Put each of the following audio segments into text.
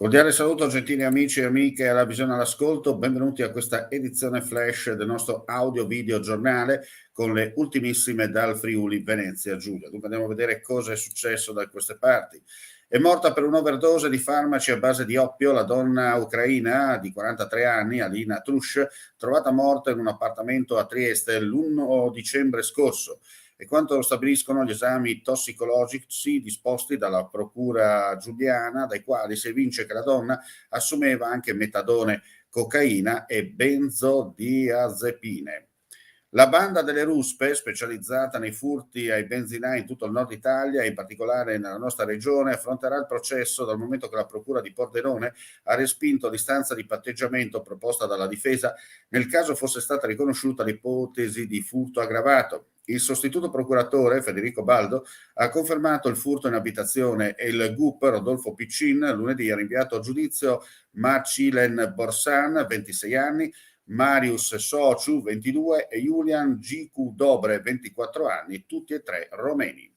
Cordiale saluto gentili amici e amiche alla Visione all'Ascolto, benvenuti a questa edizione flash del nostro audio-video giornale con le ultimissime dal Friuli Venezia Giulia. Dunque andiamo a vedere cosa è successo da queste parti. È morta per un'overdose di farmaci a base di oppio la donna ucraina di 43 anni, Alina Trush, trovata morta in un appartamento a Trieste l'1 dicembre scorso. E quanto stabiliscono gli esami tossicologici disposti dalla procura giuliana, dai quali si evince che la donna assumeva anche metadone, cocaina e benzodiazepine. La banda delle Ruspe, specializzata nei furti ai benzinai in tutto il nord Italia e in particolare nella nostra regione, affronterà il processo dal momento che la procura di Pordenone ha respinto l'istanza di patteggiamento proposta dalla difesa nel caso fosse stata riconosciuta l'ipotesi di furto aggravato. Il sostituto procuratore, Federico Baldo, ha confermato il furto in abitazione e il GUP Rodolfo Piccin lunedì ha rinviato a giudizio Marcilen Borsan, 26 anni, Marius Sociu, 22, e Julian Gicu Dobre, 24 anni, tutti e tre romeni.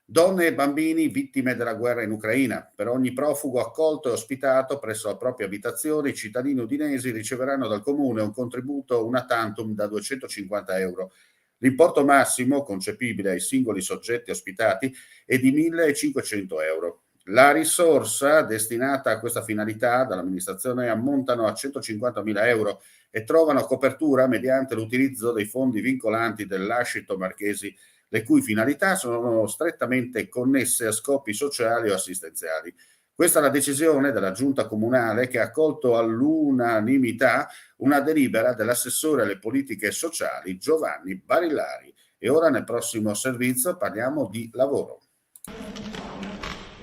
Donne e bambini vittime della guerra in Ucraina. Per ogni profugo accolto e ospitato presso la propria abitazione, i cittadini udinesi riceveranno dal comune un contributo una tantum da 250 euro. L'importo massimo concepibile ai singoli soggetti ospitati è di 1.500 euro. La risorsa destinata a questa finalità dall'amministrazione ammontano a 150.000 euro e trovano copertura mediante l'utilizzo dei fondi vincolanti dell'Ascito Marchesi, le cui finalità sono strettamente connesse a scopi sociali o assistenziali. Questa è la decisione della Giunta Comunale che ha accolto all'unanimità una delibera dell'assessore alle politiche sociali Giovanni Barillari. E ora nel prossimo servizio parliamo di lavoro.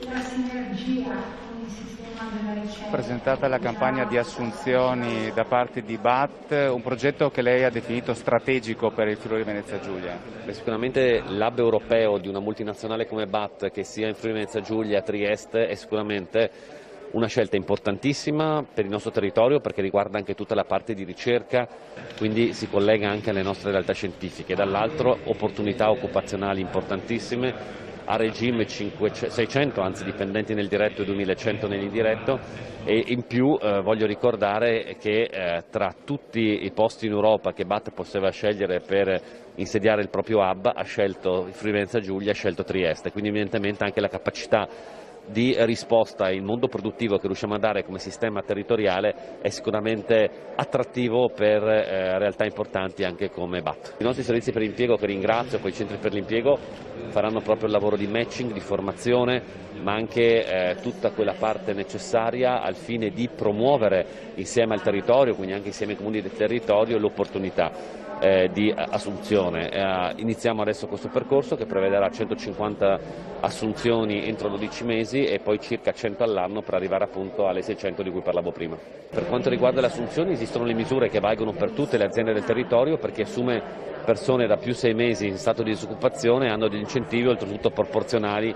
La sinergia con il sistema della ricerca. Presentata la campagna di assunzioni da parte di BAT, un progetto che lei ha definito strategico per il Friuli Venezia Giulia. Sicuramente l'hub europeo di una multinazionale come BAT, che sia in Friuli Venezia Giulia, a Trieste, è sicuramente una scelta importantissima per il nostro territorio perché riguarda anche tutta la parte di ricerca, quindi si collega anche alle nostre realtà scientifiche. Dall'altro opportunità occupazionali importantissime, a regime 600 anzi dipendenti nel diretto e 2100 nell'indiretto, e in più voglio ricordare che tra tutti i posti in Europa che BAT poteva scegliere per insediare il proprio hub ha scelto il Friuli Venezia Giulia, ha scelto Trieste, quindi evidentemente anche la capacità di risposta il mondo produttivo che riusciamo a dare come sistema territoriale è sicuramente attrattivo per realtà importanti anche come BAT. I nostri servizi per l'impiego, che ringrazio, poi i centri per l'impiego, faranno proprio il lavoro di matching, di formazione, ma anche tutta quella parte necessaria al fine di promuovere insieme al territorio, quindi anche insieme ai comuni del territorio, l'opportunità di assunzione. Iniziamo adesso questo percorso che prevederà 150 assunzioni entro 12 mesi e poi circa 100 all'anno per arrivare appunto alle 600 di cui parlavo prima. Per quanto riguarda le assunzioni esistono le misure che valgono per tutte le aziende del territorio, perché assume persone da più 6 mesi in stato di disoccupazione hanno degli incentivi oltretutto proporzionali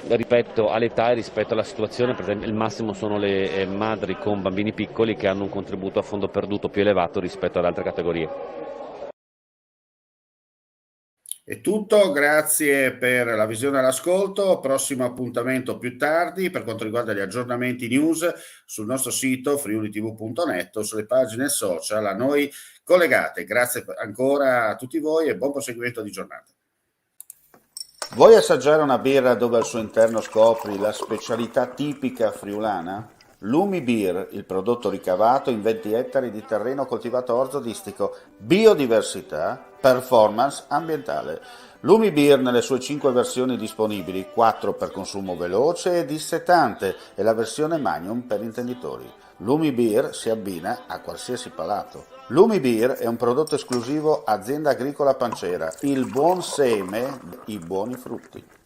rispetto all'età e rispetto alla situazione. Per esempio il massimo sono le madri con bambini piccoli che hanno un contributo a fondo perduto più elevato rispetto ad altre categorie. È tutto, grazie per la visione e l'ascolto, prossimo appuntamento più tardi per quanto riguarda gli aggiornamenti news sul nostro sito friulitv.net o sulle pagine social a noi collegate. Grazie ancora a tutti voi e buon proseguimento di giornata. Vuoi assaggiare una birra dove al suo interno scopri la specialità tipica friulana? Lumi Beer, il prodotto ricavato in 20 ettari di terreno coltivato orzodistico, biodiversità, performance ambientale. Lumi Beer nelle sue 5 versioni disponibili, 4 per consumo veloce e dissetante e la versione Magnum per intenditori. Lumi Beer si abbina a qualsiasi palato. Lumi Beer è un prodotto esclusivo Azienda Agricola Pancera, il buon seme, i buoni frutti.